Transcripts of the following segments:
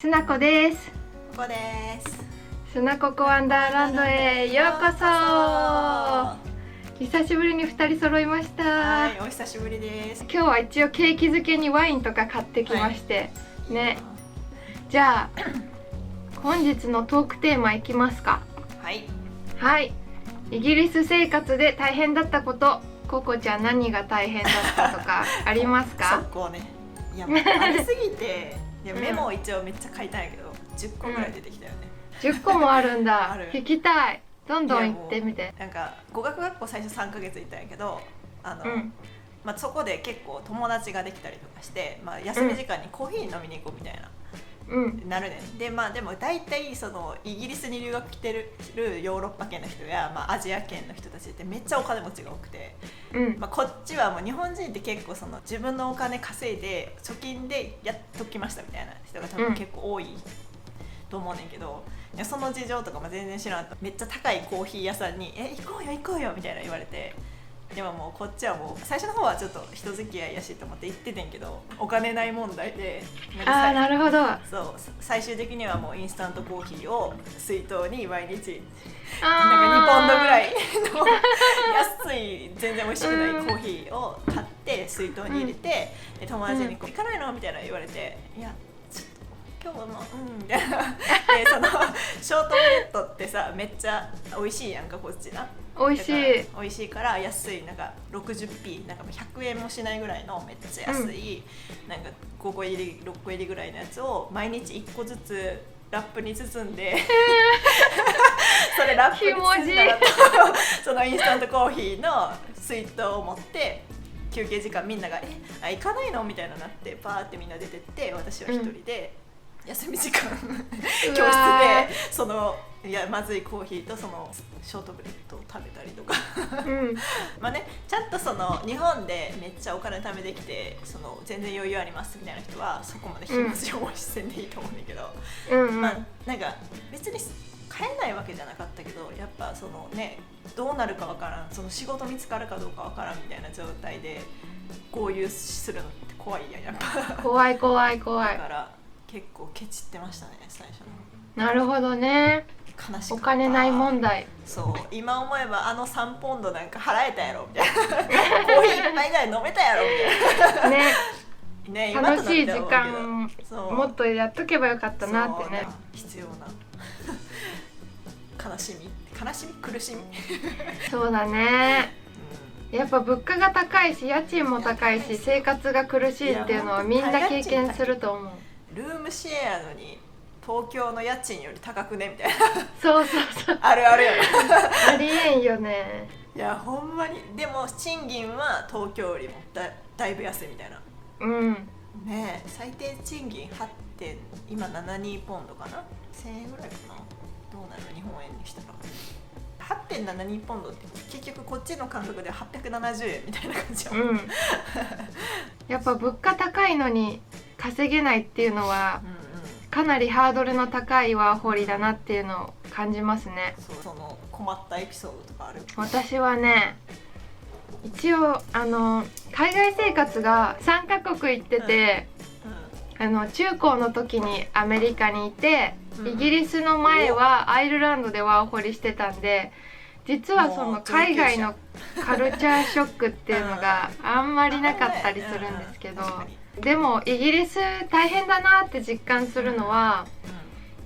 すなこです。ここです。すなここワンダーランドへようこそ。久しぶりに2人揃いました。はい、お久しぶりです。今日は一応ケーキ漬けにワインとか買ってきまして、ね。じゃあ本日のトークテーマいきますか。はい。はい。イギリス生活で大変だったこと、ココちゃん何が大変だったとかありますか？速攻ね。いやもうありすぎて、いやメモを一応めっちゃ書いたんやけど、10個ぐらい出てきたよね。10個もあるんだ。ある。聞きたい。どんどん言ってみて。なんか語学学校最初3ヶ月行ったんやけど、まあそこで結構友達ができたりとかして、まあ休み時間にコーヒー飲みに行こうみたいな。なるねん。でまあでも大体そのイギリスに留学来てるヨーロッパ圏の人や、まあ、アジア圏の人たちってめっちゃお金持ちが多くて、まあ、こっちはもう日本人って結構その自分のお金稼いで貯金でやっときましたみたいな人が多分結構多いと思うねんけど、いやその事情とかも全然知らんと、めっちゃ高いコーヒー屋さんに行こうよ行こうよみたいな言われて。でももうこっちはもう最初の方はちょっと人付き合いやしと思って行っててんけど、お金ない問題でなるほど。そう最終的にはもうインスタントコーヒーを水筒に毎日なんか2ポンドぐらいの安い全然美味しくないコーヒーを買って水筒に入れて、で友達に行かないのみたいな言われて、いやちょっと今日はもうみたいな。でそのショートブレッドってさめっちゃ美味しいやんかこっちな。美味しい。美味しいから安いなんか 60p なんか100円もしないぐらいのめっちゃ安い、なんか5個入り6個入りぐらいのやつを毎日1個ずつラップに包んでそれラップに包んだらそのインスタントコーヒーの水筒を持って休憩時間みんなが行かないのみたいななってパーってみんな出てって私は一人で、休み時間教室でそのまずいコーヒーとそのショートブレッドを食べたりとかまあね、ちゃんとその日本でめっちゃお金貯めてきてその全然余裕ありますみたいな人はそこまで気持ちをせんでいいと思うんだけど、まあなんか別に買えないわけじゃなかったけど、やっぱそのねどうなるかわからん、その仕事見つかるかどうかわからんみたいな状態で豪遊するのって怖いやん、やっぱ怖い怖い怖い。だから結構ケチってましたね最初の。なるほどね。悲しかった。お金ない問題。そう今思えばあの3ポンドなんか払えたやろみたいなコーヒー1杯ぐらい飲めたやろみたいなね楽しい時間もっとやっとけばよかったなってね。必要な悲しみ苦しみそうだね。やっぱ物価が高いし家賃も高いし生活が苦しいっていうのはみんな経験すると思う。ルームシェアのに東京の家賃より高くねみたいなそうあるあるよねありえんよね。いやほんまに。でも賃金は東京よりもだいぶ安いみたいな。ねえ最低賃金今72ポンドかな、1000円ぐらいかな、どうなる日本円にしたら8.72ポンドって結局こっちの感覚で870円みたいな感じやもん、やっぱ物価高いのに稼げないっていうのは、かなりハードルの高いワーホリだなっていうのを感じますね。その困ったエピソードとかある？私はね一応海外生活が3カ国行ってて、中高の時にアメリカにいて、イギリスの前はアイルランドでワーホリしてたんで、実はその海外のカルチャーショックっていうのがあんまりなかったりするんですけど、でもイギリス大変だなって実感するのは、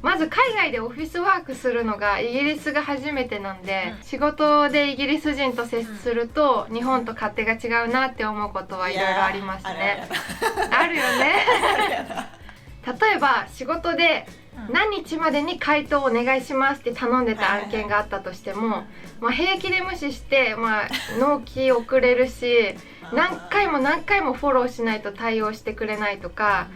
まず海外でオフィスワークするのがイギリスが初めてなんで、仕事でイギリス人と接すると日本と勝手が違うなって思うことはいろいろありますね。あるよね例えば仕事で何日までに回答お願いしますって頼んでた案件があったとしても、平気で無視して、納期遅れるし何回もフォローしないと対応してくれないとか、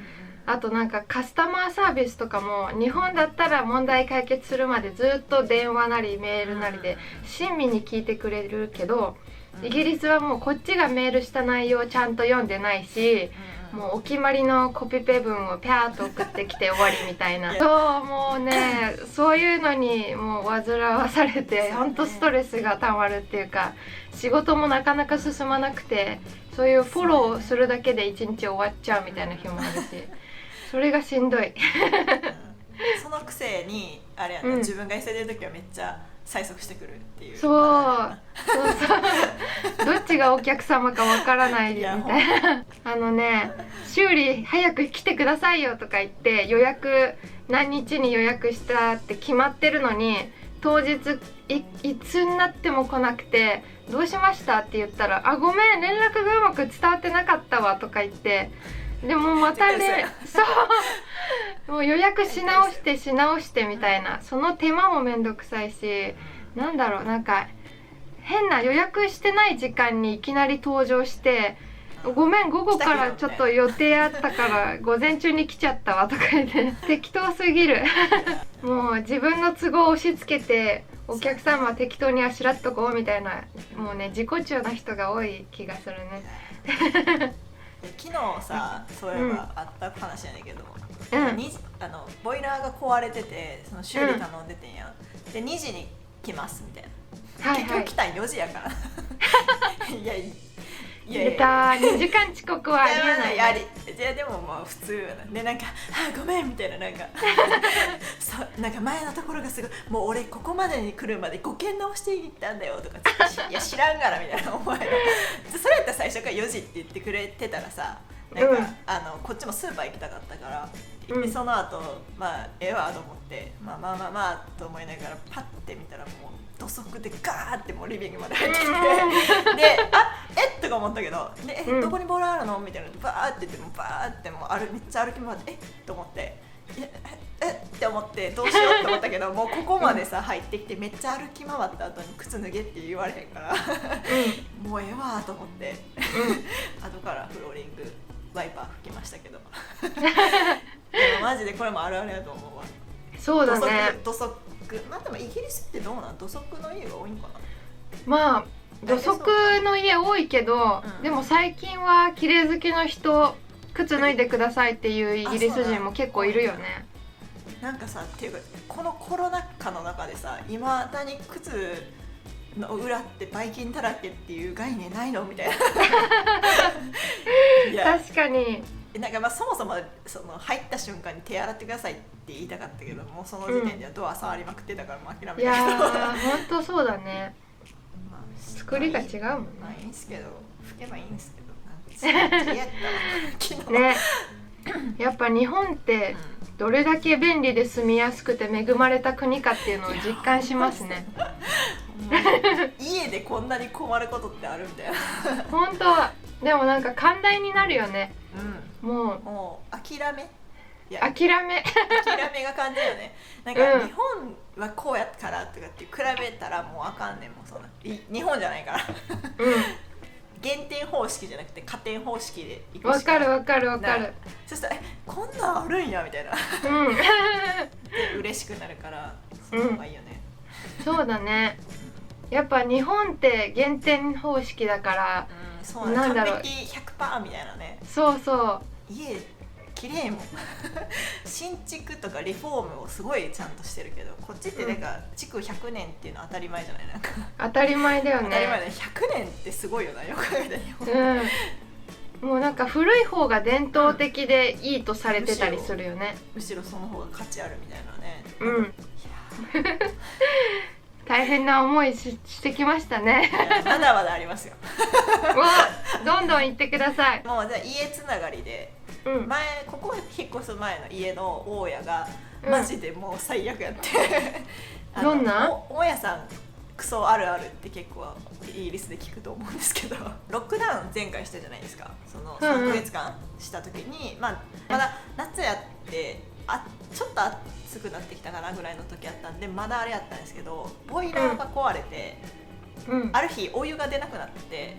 あとなんかカスタマーサービスとかも日本だったら問題解決するまでずっと電話なりメールなりで親身に聞いてくれるけど、イギリスはもうこっちがメールした内容をちゃんと読んでないし、もうお決まりのコピペ文をピャーっと送ってきて終わりみたいなそうもうねそういうのにもう煩わされてほんとストレスがたまるっていうか、仕事もなかなか進まなくて、そういうフォローするだけで一日終わっちゃうみたいな日もあるしそれがしんどい。そのくせにあれやな、自分が急いでる時はめっちゃ催促してくるっていう。そうどっちがお客様かわからないみたいな。修理早く来てくださいよとか言って予約何日に予約したって決まってるのに、当日いつになっても来なくてどうしましたって言ったら、あごめん連絡がうまく伝わってなかったわとか言って、でもまたねそうもう予約し直してみたいな、その手間もめんどくさいし、なんだろう、なんか変な予約してない時間にいきなり登場して、ごめん午後からちょっと予定あったから午前中に来ちゃったわとか言って適当すぎるもう自分の都合を押し付けてお客様は適当にあしらっとこうみたいな、もうね自己中な人が多い気がするね昨日さ、そういえばあった話やねんけど、うんボイラーが壊れてて、その修理頼んでてんや、で2時に来ますみたいな、はいはい、結局来たん4時やからいや出た2時間遅刻はありえない、ね、じゃあでもまあ普通やな。でなんかごめんみたいな、なんかそうなんか前のところがすごい、もう俺ここまでに来るまで5件直していったんだよとかいや知らんがなみたいな、お前それやったら最初から4時って言ってくれてたらさ、なんか、こっちもスーパー行きたかったから、でその後まあええわと思って、まあと思いながらパッて見たら、もう土足でガーってもうリビングまで入ってきてでえっとか思ったけど、でどこにボールあるのみたいなのバーって言ってもバーってもうめっちゃ歩き回ってと思ってって思ってどうしようって思ったけどもうここまでさ入ってきてめっちゃ歩き回った後に靴脱げって言われへんからもうええわと思って後からフローリングワイパー拭きましたけどでもマジでこれもあるあるやと思うわ。そうだね。土足まあでもイギリスってどうなん、土足の家が多いんかな。まあ土足の家多いけど、でも最近は綺麗好きの人靴脱いでくださいっていうイギリス人も結構いるよね。なんかさ、っていうかこのコロナ禍の中でさ、いまだに靴の裏ってばい菌だらけっていう概念ないのみたいな確かに。なんかまあそもそもその入った瞬間に手洗ってくださいって言いたかったけど、もうその時点ではドア触りまくってたからもう諦めたけど、いやーほんとそうだね、まあ、作りが違うもんね。まあいいんすけど、拭けばいいんすけど、なんか嫌やった昨日ね。やっぱ日本ってどれだけ便利で住みやすくて恵まれた国かっていうのを実感しますね家でこんなに困ることってあるんだよ本当。でもなんか寛大になるよね、もう諦め諦めが感じるよね。なんか日本はこうやからとかって比べたらもうあかんねん、もうそんな日本じゃないから減点方式じゃなくて加点方式でいくしか。わかるそしたらこんなんあるんやみたいなで嬉しくなるから、その方がいいよね、そうだね。やっぱ日本って減点方式だから、そうなんだろう、完璧 100% みたいなね。そう家綺麗もん新築とかリフォームをすごいちゃんとしてるけど、こっちってなんか築100年っていうのは当たり前じゃない。なんか当たり前だよね。当たり前だね。100年ってすごいよな、よく考えたら。もうなんか古い方が伝統的でいいとされてたりするよね。むしろその方が価値あるみたいなね。大変な思い してきましたねまだまだありますよどんどん言ってください。もうじゃあ家つながりで、ここ引っ越す前の家の大家がマジでもう最悪やってどんな大家さんクソあるあるって結構イギリスで聞くと思うんですけど、ロックダウン前回したじゃないですか。その3ヶ月間した時に、まだ夏やってちょっと暑くなってきたかなぐらいの時やったんで、まだあれやったんですけど、ボイラーが壊れて、ある日お湯が出なくなって、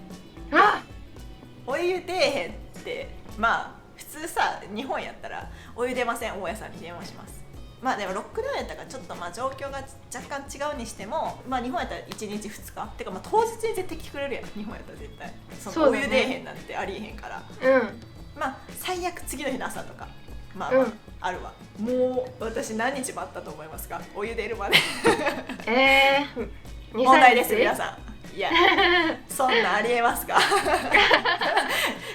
お湯出えへんって、まあ普通さ日本やったらお湯出ません、大家さんに電話します。まあでもロックダウンやったからちょっとまあ状況が若干違うにしても、まあ日本やったら1日2日ってか、まあ当日に絶対来てくれるやん。日本やったら絶対そのお湯出えへんなんてありえへんから、まあ最悪次の日の朝とかあるわ。もう私何日待ったと思いますか、お湯出るまで問題です皆さん。いやそんなありえますか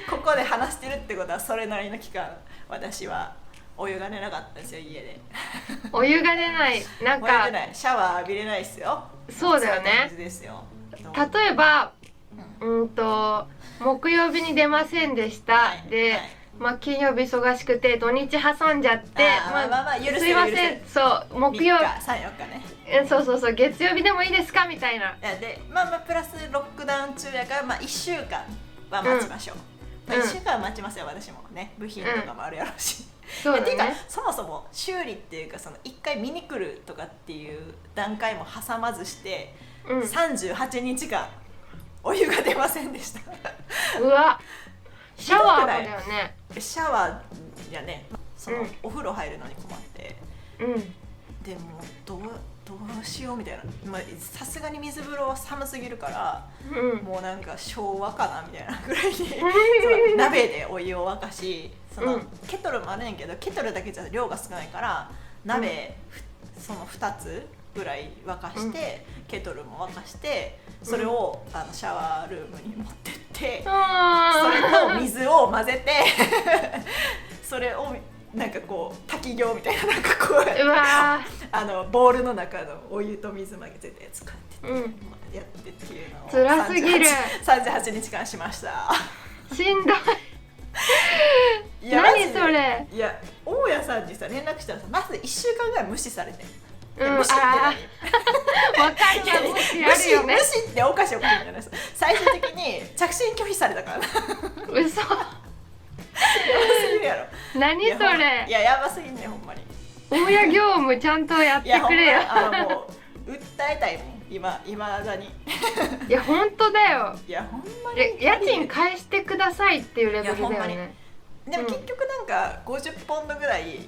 ここで話してるってことはそれなりの期間私はお湯が出なかったんですよ家で。お湯が出ない、なんかお湯出ない、シャワー浴びれないですよ。そうだよね。冷たい水ですよ。例えば木曜日に出ませんでした、はい、で、はい、まあ金曜日忙しくて土日挟んじゃって、許せるすいません、そう木曜3日3、4日ね。そう月曜日でもいいですかみたいな。でプラスロックダウン中やから、1週間は待ちましょう。1週間は待ちますよ、私もね。部品とかもあるやろうし。そうだね。っていうかそもそも修理っていうか、その1回見に来るとかっていう段階も挟まずして、38日間お湯が出ませんでした。うわ、シャワーもだよね。シャワーやね、その、お風呂入るのに困って、でもどうしようみたいな。さすがに水風呂は寒すぎるから、もうなんか昭和かなみたいなぐらいにその鍋でお湯を沸かし、そのケトルもあるんやけど、ケトルだけじゃ量が少ないから鍋、その2つぐらい沸かして、ケトルも沸かして、それをシャワールームに持ってって、それと水を混ぜてそれをなんかこう滝行みたいな、なんかこうボウルの中のお湯と水混ぜて使って、やってっていうのを辛すぎる38日間しました。しんどい。何それ。いや、大家さんにさ連絡したらさ、まず1週間ぐらい無視されて、無視って何？わかるわ、無視あるよね。無視っておかしいおかしいじゃないですか。最終的に着信拒否されたからな。嘘。やばすぎるやろ。何それ。いや、やばすぎんね、ほんまに。大家業務ちゃんとやってくれよ。もう訴えたいもん、今だに。いや、本当だよ。いや、ほんまに家賃返してくださいっていうレベルだよね。でも結局なんか50ポンドぐらい、じ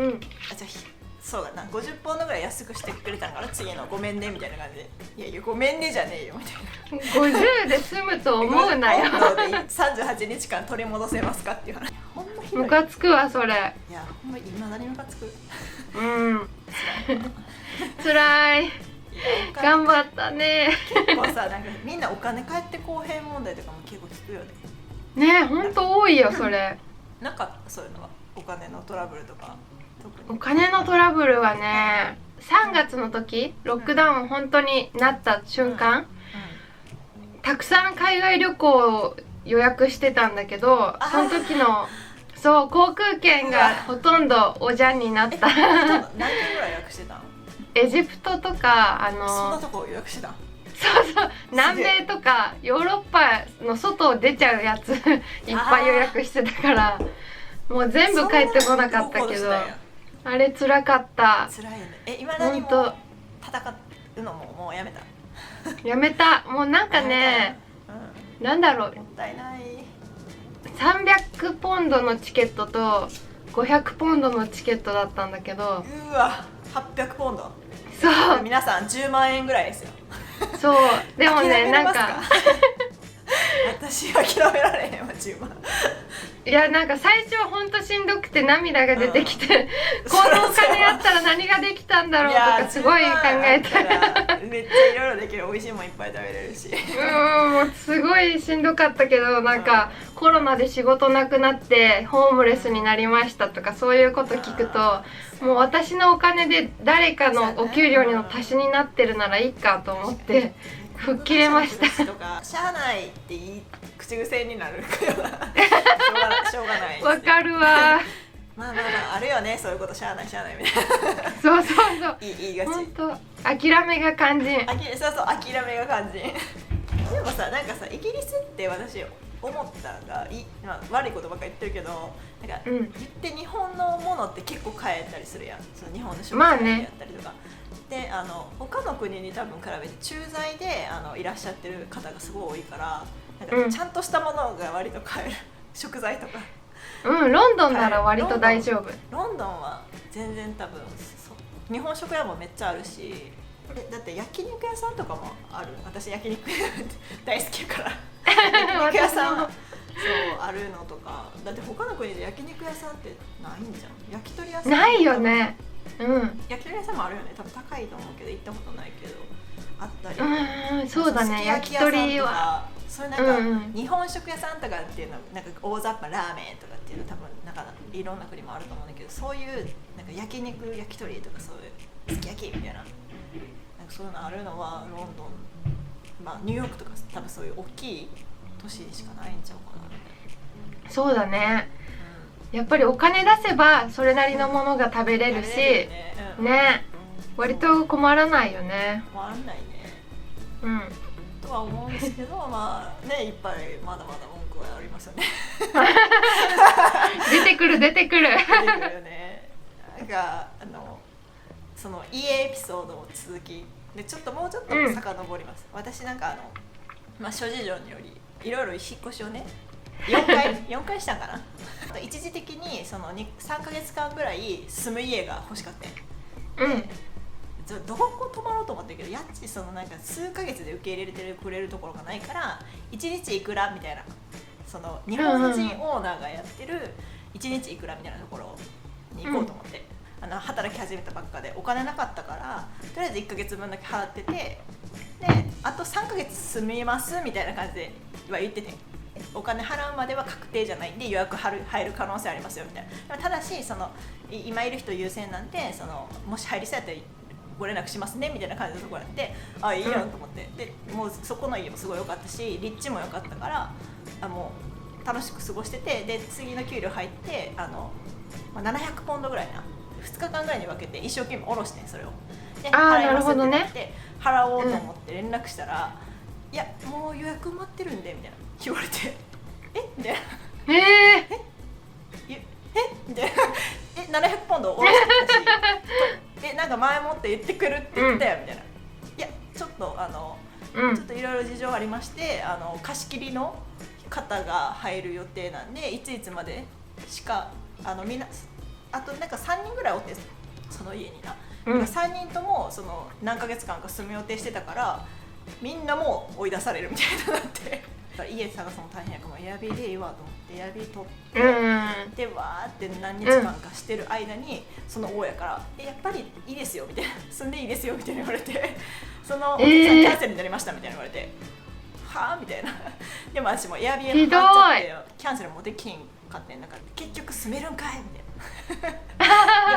ゃあそうだな、50ポンドぐらい安くしてくれたんから次のごめんねみたいな感じで、いやごめんねじゃねえよみたいな。50で済むと思うなよ。38日間取り戻せますかっていう話。ほんまひどい。ムカつくわそれ。いや、ほんま今何ムカつく。辛い。頑張ったね。結構さ、なんかみんなお金返ってこうへん問題とかも結構聞くよね。ねえ、ほんと多いよそれ。なんかそういうのはお金のトラブルとか。お金のトラブルはね、3月の時ロックダウン本当になった瞬間、たくさん海外旅行を予約してたんだけど、その時の航空券がほとんどおじゃんになった。何件ぐらい予約してたの？エジプトとかそんなとこ予約してた？そう南米とかヨーロッパの外を出ちゃうやついっぱい予約してたから、もう全部帰ってこなかったけど、あれ辛かった。辛いよね。今何も戦うのもうやめた？やめた。もうなんかね、なんだろう、もったいない。300ポンドのチケットと500ポンドのチケットだったんだけど、うわ、800ポンド。そう、皆さん10万円ぐらいですよ。そうでもね、なんか私は諦められへんわ、10万。いや、なんか最初はほんとしんどくて涙が出てきて、このお金あったら何ができたんだろうとかすごい考えて、めっちゃいろいろできる。美味しいもんいっぱい食べれるし、もうすごいしんどかったけど、なんかコロナで仕事なくなってホームレスになりましたとかそういうこと聞くと、もう私のお金で誰かのお給料の足しになってるならいいかと思って吹っ切れました。とかしゃあないって言い口癖になるからしょうがない。わかるわ。まああるよね、そういうこと。しゃあないみたいな。そう言いがち。本当諦めが肝心。そう諦めが肝心。でもさ、なんかさ、イギリスって私思ったのが悪いことばっかり言ってるけど、なんか、言って日本のものって結構買えたりするやん。その日本の食材やったりとか。で、他の国に多分比べて駐在でいらっしゃってる方がすごい多いから、なんかちゃんとしたものが割と買える。食材とか。ロンドンなら割と大丈夫。ロンドンは全然多分日本食屋もめっちゃあるし、だって焼肉屋さんとかもある。私焼肉大好きやから焼肉屋さんそうあるのとか。だって他の国で焼肉屋さんってないんじゃん。焼き鳥屋さんないよね。焼き鳥屋さんもあるよね。多分高いと思うけど行ったことないけどあったり。そうだね、焼き鳥はそれなんか、うんうん、日本食屋さんとかっていうのなんか大雑把ラーメンとかっていうの多分なんかいろんな国もあると思うんだけど、そういうなんか焼肉焼き鳥とかそういうすき焼きみたいな、なんかそういうのあるのはロンドン、まあニューヨークとか多分そういう大きい都市しかないんちゃうかなみたいな。そうだね、やっぱりお金出せばそれなりのものが食べれるし、ね、割と困らないよね。困らないね。うん。とは思うんですけど、まあね、いっぱいまだまだ文句はありますよね。出てくる出てくる。出てくるよね。なんかその家エピソードの続きでちょっともうちょっと遡ります。私なんかまあ諸事情によりいろいろ引っ越しをね。4回したんかな。一時的にその3ヶ月間ぐらい住む家が欲しかった。うん。どこ泊まろうと思ったけど、家賃そのなんか数ヶ月で受け入れてくれるところがないから、1日いくらみたいな、その日本人オーナーがやってる1日いくらみたいなところに行こうと思って、働き始めたばっかでお金なかったから、とりあえず1ヶ月分だけ払ってて、であと3ヶ月住みますみたいな感じでは言ってて。お金払うまでは確定じゃないんで予約入る可能性ありますよみたいな。ただしその今いる人優先なんで、そのもし入りそうやったらご連絡しますねみたいな感じのところやって、あ、いいやんと思って、でもうそこの家もすごい良かったし立地も良かったから、もう楽しく過ごしてて、で次の給料入って700ポンドぐらいな2日間ぐらいに分けて一生懸命下ろしてそれをで払いますってなって払おうと思って連絡したら、いやもう予約埋まってるんでみたいな言われて、みたいな、みたいな、700ポンド下ろしてたしなんか前もって言ってくるって言ったよみたいな、いやちょっとちょっといろいろ事情ありまして、貸し切りの方が入る予定なんでいついつまでしかみんなあとなんか3人ぐらいおってその家にな、3人ともその何ヶ月間か住む予定してたからみんなもう追い出されるみたいになって家探すの大変やから、エアビーでいいわと思ってエアビー取って、でわーって何日間かしてる間にその大家からやっぱりいいですよみたいな、住んでいいですよみたいな言われて、そのお客さんキャンセルになりましたみたいな言われて、はぁみたいな。でも私もエアビーに入っちゃってキャンセルもできんかってん、なんか結局住めるんかいみたい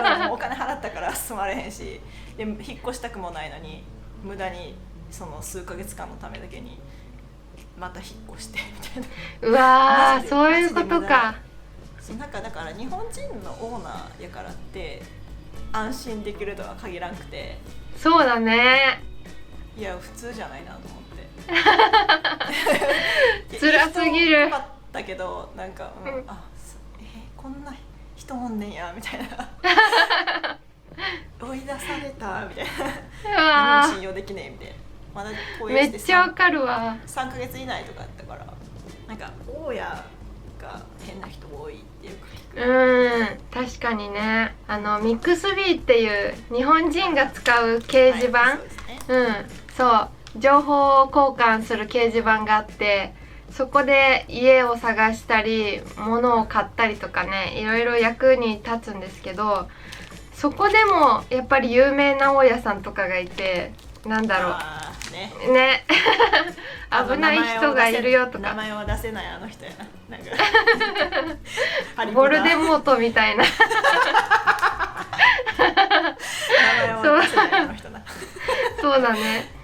な。でももうお金払ったから住まれへんし、で引っ越したくもないのに無駄にその数ヶ月間のためだけにまた引っ越してみたいな。うわー、そういうことか。なんかだから日本人のオーナーやからって安心できるとは限らんくて。そうだね。いや普通じゃないなと思って辛すぎる。よかったけどなんか、こんな人おんねんやみたいな。追い出されたみたいな。信用できねえみたいな。まだめっちゃわかるわ。3ヶ月以内とかやったからなんか大家が変な人多いっていうか聞く。確かにね。ミックスビーっていう日本人が使う掲示板、そう情報交換する掲示板があって、そこで家を探したり物を買ったりとかね、いろいろ役に立つんですけど、そこでもやっぱり有名な大家さんとかがいて、なんだろうね危ない人がいるよとか。名前は出せないあの人やな、なんかボルデモートみたいな。名前は出せないあの人な。そうだね。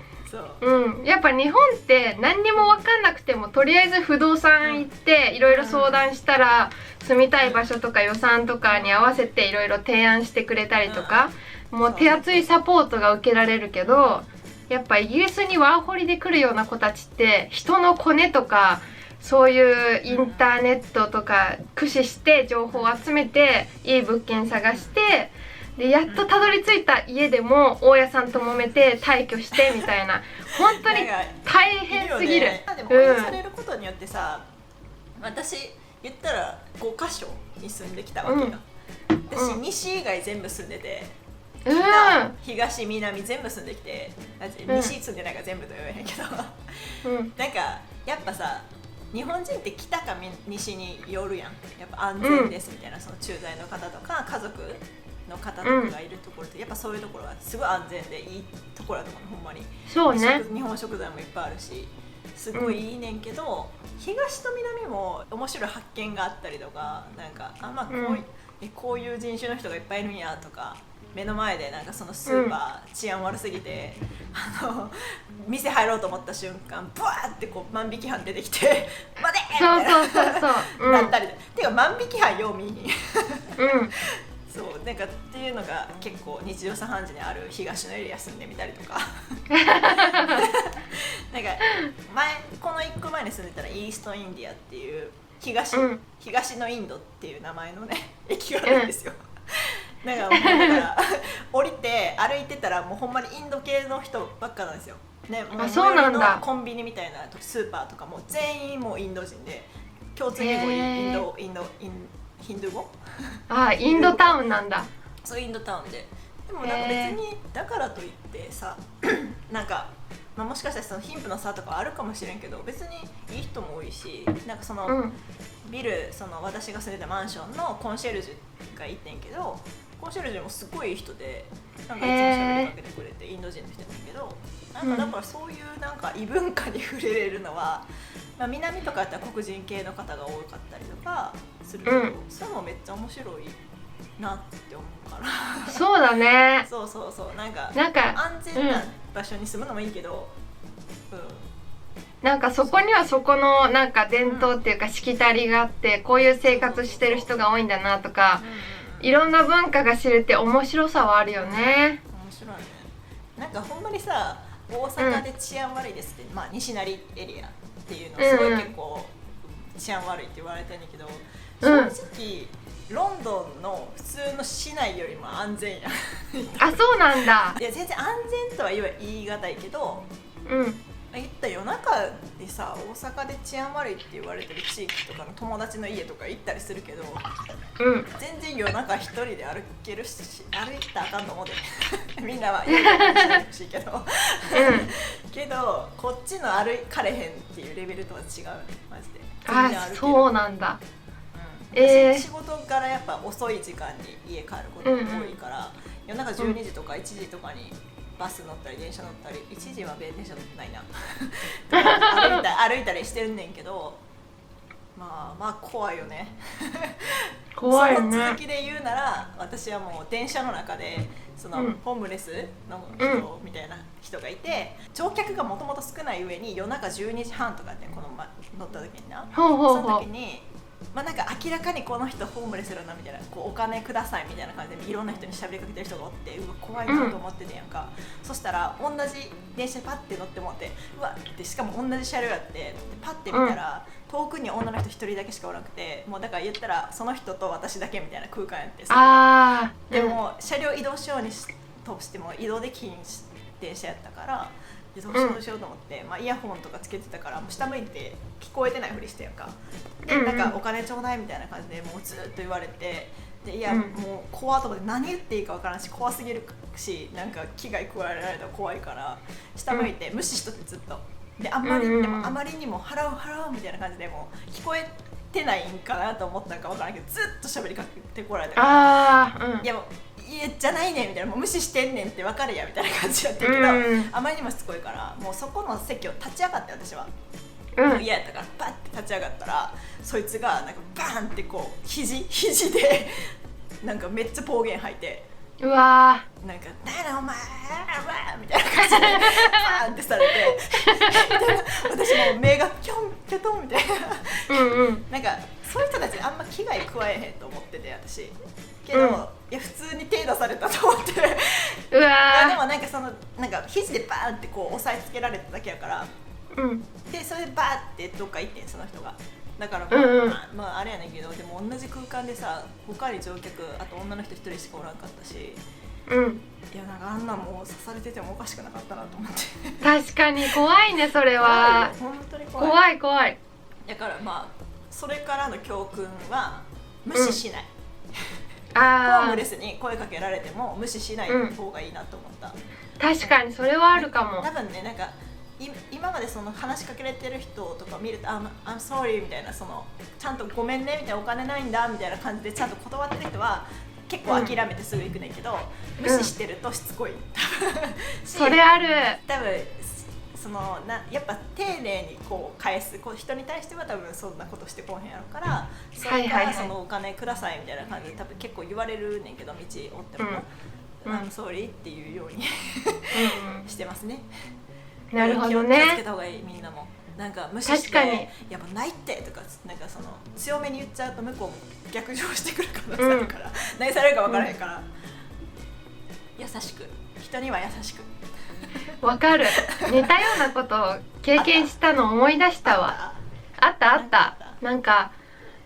やっぱ日本って何にも分かんなくてもとりあえず不動産行っていろいろ相談したら住みたい場所とか予算とかに合わせていろいろ提案してくれたりとか、もう手厚いサポートが受けられるけど、やっぱイギリスにワーホリで来るような子たちって人のコネとかそういうインターネットとか駆使して情報を集めていい物件探して、でやっとたどり着いた家でも大家さんと揉めて退去してみたいな、本当に大変すぎる。でも追い出されることによってさ、私言ったら5カ所に住んできたわけよ。私西以外全部住んでて、北、東、南全部住んできて、西住んでないから全部と言えへんけど、なんかやっぱさ、日本人って北か西によるやん。やっぱ安全ですみたいな、その駐在の方とか家族の方とかがいるところって、やっぱそういうところはすごい安全でいいところだと思うの、ほんまに。そうね。日本食材もいっぱいあるし、すごいいいねんけど、東と南も面白い発見があったりとか、なんかこういう人種の人がいっぱいいるんやとか、目の前でなんかそのスーパー治安悪すぎて、店入ろうと思った瞬間ブワーってこう万引き犯出てきて待てみたいななったりで、てか万引き犯よう見にそうなんかっていうのが結構日常茶飯事にある東のエリア住んでみたりとかなんかこの1個前に住んでたらイーストインディアっていう東のインドっていう名前のね駅があるんですよ、だから降りて歩いてたらもうほんまにインド系の人ばっかなんですよ、ね、もうそうなんだ。コンビニみたいなスーパーとかも全員もうインド人で、共通言語ヒンドゥー語インドタウンなんだ。そうインドタウンで、でもなんか別にだからといってさなんか、もしかしたらその貧富の差とかあるかもしれんけど、別にいい人も多いし、なんかその、ビル、その私が住んでたマンションのコンシェルジュがいてんけど、コンシェルジュもすごいいい人で、なんかいつも喋りかけてくれて、インド人の人なんだけど、なんかだからそういうなんか異文化に触れれるのは、南とかやったら黒人系の方が多かったりとかするけど、それもめっちゃ面白いなって思うからそうだね。そうなんか安全な場所に住むのもいいけど、なんかそこにはそこのなんか伝統っていうかしきたりがあって、こういう生活してる人が多いんだなとか、いろんな文化が知れて面白さはあるよね。面白いね。なんかほんまにさ、大阪で治安悪いですって、西成エリアっていうのすごい結構治安悪いって言われてるんだけど、正直ロンドンの普通の市内よりも安全やそうなんだ。いや全然安全とは言い難いけど、言った夜中でさ、大阪で治安悪いって言われてる地域とかの友達の家とか行ったりするけど、全然夜中一人で歩けるし、歩いたらあかんと思うでみんなは家で歩いてほしいけどけどこっちの歩かれへんっていうレベルとは違う、マジで。全然歩ける。そうなんだ。仕事からやっぱ遅い時間に家帰ることが多いから、夜中12時とか1時とかにバス乗ったり電車乗ったり、1時は電車乗ってないな歩いたりしてるんねんけど、まあ怖いよね怖いよね。その続きで言うなら、私はもう電車の中でその、ホームレスの人みたいな人がいて、乗客がもともと少ない上に夜中12時半とかってこの、乗った時にな、その時になんか明らかにこの人ホームレスだなみたいな、こうお金くださいみたいな感じでいろんな人に喋りかけてる人がおって、うわ怖いなと思っててやんか、そしたら同じ電車にパッて乗ってもって、うわって、しかも同じ車両やって、でパッて見たら、遠くに女の人一人だけしかおらなくて、もうだから言ったらその人と私だけみたいな空間やってさ、でも車両移動しようにとしても移動できん電車やったから、どうしようと思って、イヤホンとかつけてたから、もう下向いて聞こえてないふりしてやんか、でなんかお金ちょうだいみたいな感じでもうずっと言われて、でいや、もう怖いと思って何言っていいか分からんし、怖すぎるし、なんか危害加えられたら怖いから下向いて無視しとってずっと、であまりにも払うみたいな感じでもう聞こえてないんかなと思ったのか分からんけど、ずっと喋りかけてこられたから、いやもうじゃないねんみたいな、もう無視してんねんって分かるやみたいな感じやったけど、あまりにもしつこいからもうそこの席を立ち上がって、私は嫌やったからバッて立ち上がったら、そいつがなんかバーンってこう肘でなんかめっちゃ暴言吐いて、うわーなんか「だよお前みたいな感じでバーンってされて私もう目がキョンキョトンみたいななんかそういう人たちあんま危害加えへんと思ってて、私けど、いや普通に手出されたと思ってうわでもなんかそのなんか肘でバーンってこう押さえつけられただけやから、でそれでバーってどっか行ってん、その人が。だからあれやねんけど、でも同じ空間でさ、他に乗客あと女の人一人しかおらんかったし、いやなんかあんなもう刺されててもおかしくなかったなと思って確かに怖いね、それは。本当に怖い。怖い。だからそれからの教訓は無視しない、ホームレスに声かけられても無視しない方がいいなと思った、確かにそれはあるかも。多分ね、なんか今までその話しかけられてる人とか見るとI'm sorry みたいな、そのちゃんとごめんねみたいな、お金ないんだみたいな感じでちゃんと断ってる人は結構諦めてすぐ行くねんけど、無視してるとしつこいそれある。多分そのやっぱ丁寧にこう返す、こう人に対しては多分そんなことしてこうへんやろから、それからそのお金くださいみたいな感じで多分結構言われるねんけど、道おっても総理っていうようにしてますね。なるほどね。気をつけた方がいい、みんなも。なんか無視して「やっぱないって」とかなんかその強めに言っちゃうと向こうも逆上してくる可能性あるから、何されるか分からへんから、優しく、人には優しく。わかる。似たようなことを経験したの思い出したわ。あったなんか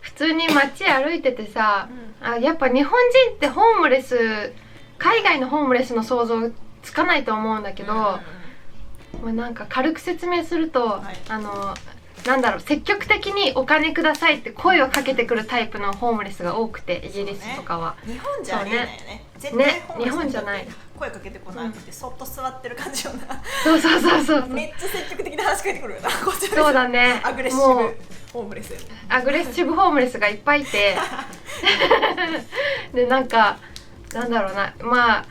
普通に街歩いててさ、やっぱ日本人ってホームレス、海外のホームレスの想像つかないと思うんだけど、まあ、なんか軽く説明すると、なんだろう、積極的にお金くださいって声をかけてくるタイプのホームレスが多くて、イギリスとかは。日本じゃないよね。絶対日本じゃない。声かけてこなくて、そっと座ってる感じよな。そうめっちゃ積極的に話しかけてくるよな。そうだね。アグレッシブホームレス。アグレッシブホームレスがいっぱいいてでなんかなんだろうな、まあ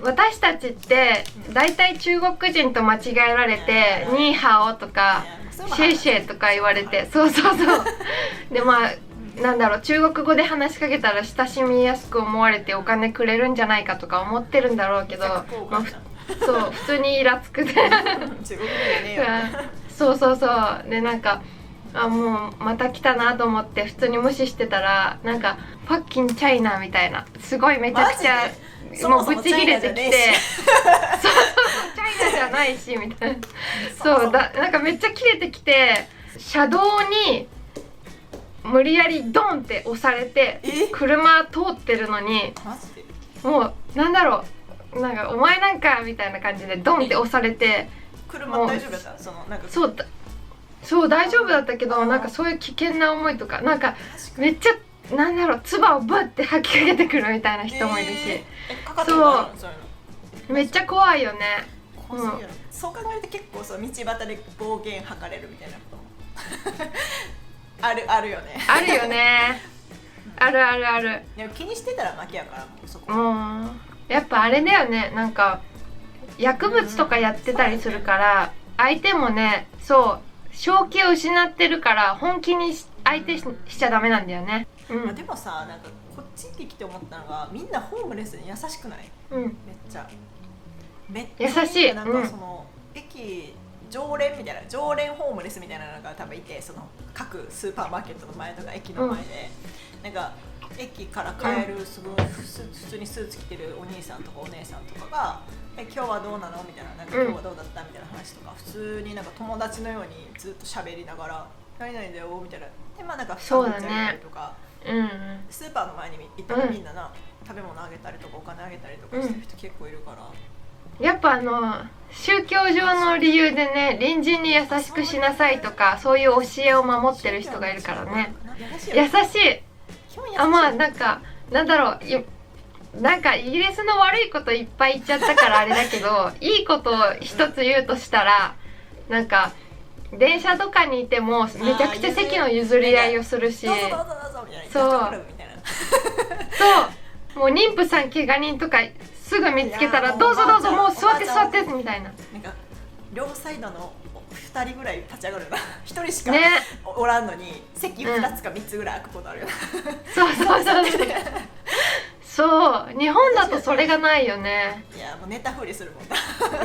私たちって大体中国人と間違えられて、ニーハオとかシェイシェイとか言われて、そうでまあなんだろう、中国語で話しかけたら親しみやすく思われてお金くれるんじゃないかとか思ってるんだろうけど、まあ、そう普通にイラつくでそうでなんかもうまた来たなと思って普通に無視してたら、なんかパッキンチャイナみたいな、すごいめちゃくちゃもうブチギレてきて、そうチャイナじゃないしみたいな、そうだ、なんかめっちゃキレてきて、車道に無理やりドンって押されて、車通ってるのに、もうなんだろう、なんかお前なんかみたいな感じでドンって押されて、車大丈夫だった？そのなんかそう大丈夫だったけど、なんかそういう危険な思いとか、なんかめっちゃなんだろう、唾をブッて吐きかけてくるみたいな人もいるし、そうめっちゃ怖いよね。そう考えると結構そう道端で暴言吐かれるみたいなこともあるよね。あるよね。ある。でも気にしてたら負けやから、もうそこ。やっぱあれだよね。なんか薬物とかやってたりするから、相手もね、そう正気を失ってるから本気に相手しちゃダメなんだよね。でもさ、なんかこっちに来て思ったのが、みんなホームレスに優しくない？めっちゃ優しい。なんかその駅常連みたいな、常連ホームレスみたいなのが多分いて、その各スーパーマーケットの前とか駅の前で、なんか駅から帰るすごい普通にスーツ着てるお兄さんとかお姉さんとかが「今日はどうなの?」みたいな、なんか今日はどうだったみたいな話とか、普通になんか友達のようにずっと喋りながら「何々だよ」みたいな。でまあなんかサンドイッチあげたりとか、スーパーの前に行ったらみんなな、食べ物あげたりとかお金あげたりとかしてる人結構いるから。やっぱ宗教上の理由でね、隣人に優しくしなさいとか、そういう教えを守ってる人がいるからね。優しい。まあなんかなんだろう、なんかイギリスの悪いこといっぱい言っちゃったからあれだけどいいことを一つ言うとしたら、なんか電車とかにいてもめちゃくちゃ席の譲り合いをするし、そうもう妊婦さん怪我人とかすぐ見つけたらどうぞもう座ってみたいな。なんか両サイドの2人ぐらい立ち上がるよな。1人しかおらんのに席2つか3つぐらい空くことあるよな。そう日本だとそれがないよね。いやもう寝たふりするもんな。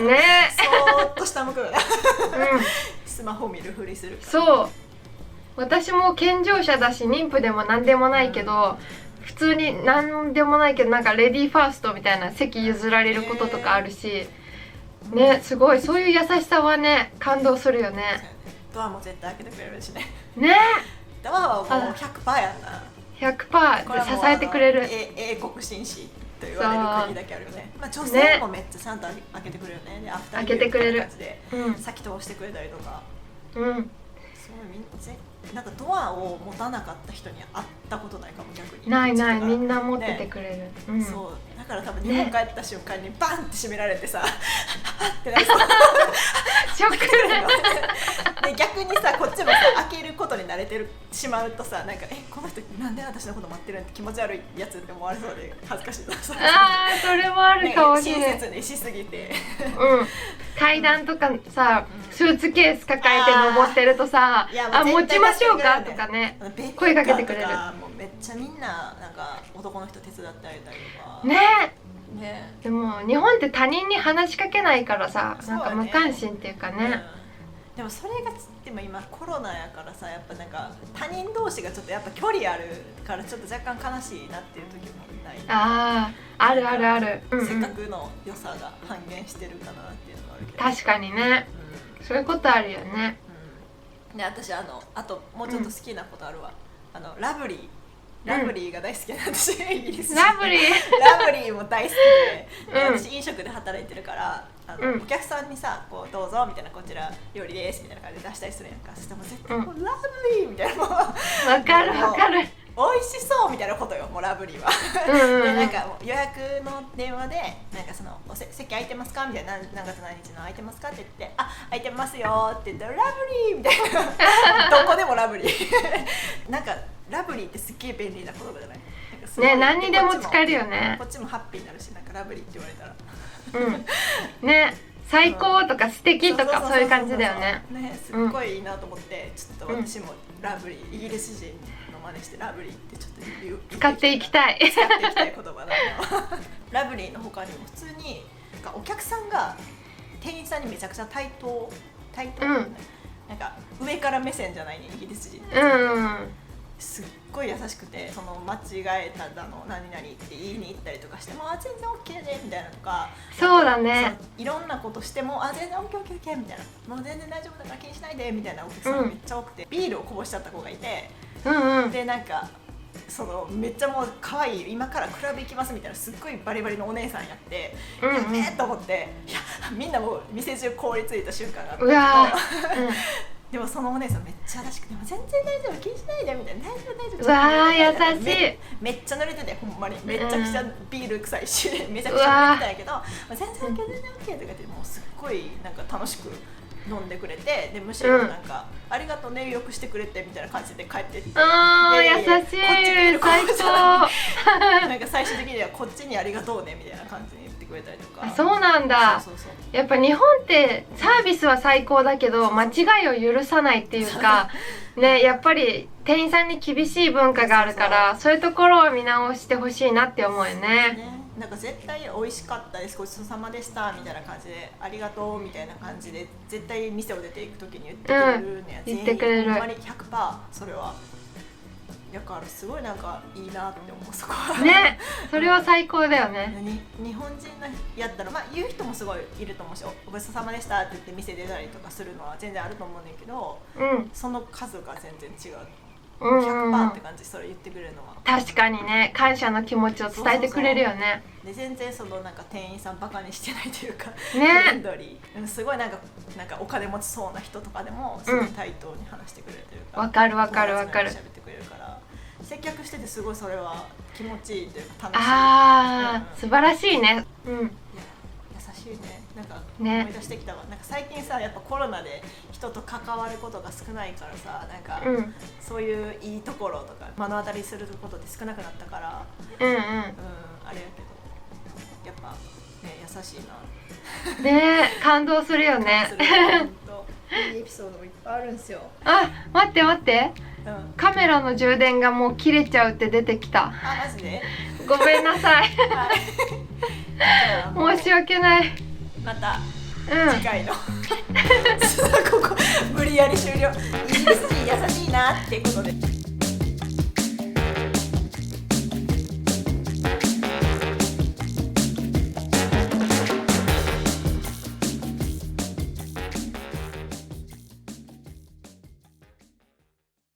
ねそーっと下向くよな。スマホ見るふりするから。そう私も健常者だし妊婦でも何でもないけど、普通に何でもないけど、なんかレディーファーストみたいな席譲られることとかあるし、ね、すごいそういう優しさはね感動するよね。ドアも絶対開けてくれるしね。ね、ドアはもう 100% やんな。100% 支えてくれる。英国紳士と言われる国だけあるよね。まあ女性もめっちゃちゃんと開けてくれるね。でアフター開けてくれる。先通してくれたりとか。すごいなんかドアを持たなかった人に会ったことないかも、逆に。ないみんな持っててくれる。そうだから多分日本帰った瞬間にバンって閉められてさ、ってなりそう。ショックで逆にさ、こっちもさ開けることに慣れてしまうとさ、なんかこの人なんで私のこと待ってるんって気持ち悪いやつって思われそうで恥ずかしい。それもあるかもしれない。親切にしすぎて。階段とかさ、スーツケース抱えて登ってるとさ、あ、持ちましょうかとかね、声かけてくれる。もうめっちゃみんななんか男の人手伝ってあげたりとかね。ね、でも日本って他人に話しかけないからさ、なんか無関心っていうかね。でもそれがでも今コロナやからさ、やっぱなんか他人同士がちょっとやっぱ距離あるからちょっと若干悲しいなっていう時もない。ああ、あるあるある。せっかくの良さが半減してるかなっていうのがあるけど。確かにね。そういうことあるよね。で、私あともうちょっと好きなことあるわ。ラブリー。ラブリーが大好きなんですよ、イギリス人。ラブリーラブリーも大好きで、私飲食で働いてるからお客さんにさ、こうどうぞみたいな、こちら料理ですみたいな感じで出したりするやんか。そしてもう絶対こう、ラブリーみたいな、もうわかるわかる、美味しそうみたいなことよ、もうラブリーは。で、なんかもう予約の電話でなんかその席空いてますかみたいな、何月何日の空いてますかって言って、あ、空いてますよって言ったらラブリーみたいなどこでもラブリーなんかラブリーってすっげえ便利な言葉じゃない？ね、何にでも使えるよね。こっちもハッピーになるし、なんかラブリーって言われたらね、最高とか素敵とかそういう感じだよね。ね、すっごいいいなと思って、ちょっと私もラブリー、イギリス人の真似してラブリーってちょっと使っていきたい使っていきたい言葉だなラブリーの他にも普通にお客さんが店員さんにめちゃくちゃ対等、なんか上から目線じゃないね、イギリス人って。すっごい優しくて、その間違えただの何々って言いに行ったりとかしても、あ、全然 OK でみたいなとか。そうだね、いろんなことしても、あ、全然 OKOK みたいな、もう全然大丈夫だから気にしないでみたいなお客さんめっちゃ多くて、ビールをこぼしちゃった子がいて、でなんかそのめっちゃもう可愛い、今からクラブ行きますみたいな、すっごいバリバリのお姉さんやって、やべえと思って、いやみんなもう店中凍りついた瞬間があったけど、でもそのお姉さんめっちゃ優しくて、全然大丈夫気にしないでみたいな、大丈夫大丈夫、うわー優しい、めっちゃ濡れてて、ほんまにめちゃくちゃビール臭いし、めちゃくちゃ濡れてたんやけど、全然 OK 全然 OK とか言って、もうすっごいなんか楽しく飲んでくれて、でむしろなんか、ありがとうね、よくしてくれてみたいな感じで帰ってって、優しい、最高なんか最終的にはこっちにありがとうねみたいな感じに言ってくれたりとか。そうなんだ。やっぱ日本ってサービスは最高だけど間違いを許さないっていうかね、やっぱり店員さんに厳しい文化があるから、そういうところを見直してほしいなって思うよね。なんか絶対美味しかったです、ごちそうさまでしたみたいな感じで、ありがとうみたいな感じで絶対店を出ていくときに言ってくれるね、言ってくれる、ほんまに 100% それは。だからすごいなんかいいなって思う、そこはね、それは最高だよね。日本人のやったら、まあ言う人もすごいいると思うし、ごちそうさまでしたって言って店出たりとかするのは全然あると思うんだけど、その数が全然違う。100% って感じ、それ言ってくれるのは。確かにね、感謝の気持ちを伝えてくれるよね。で全然そのなんか店員さんバカにしてないというか、ね、フレンドリー、すごいなんかお金持ちそうな人とかでもすごい対等に話してくれてるから、わかるわかるわかる、喋ってくれるから、接客しててすごいそれは気持ちいいというか楽しい。素晴らしいね。優しいね。なんか思い出してきたわ。なんか最近さ、やっぱコロナで人と関わることが少ないからさ、なんか、そういういいところとか目の当たりすることって少なくなったから、あれやけど、やっぱね、優しいな。ね、感動するよね。いいエピソードもいっぱいあるんですよ。あ、待って待って、カメラの充電がもう切れちゃうって出てきた。あ、マジで？ごめんなさい。申し訳ない。また次回のここ無理やり終了。イギリス人優しいなってことで。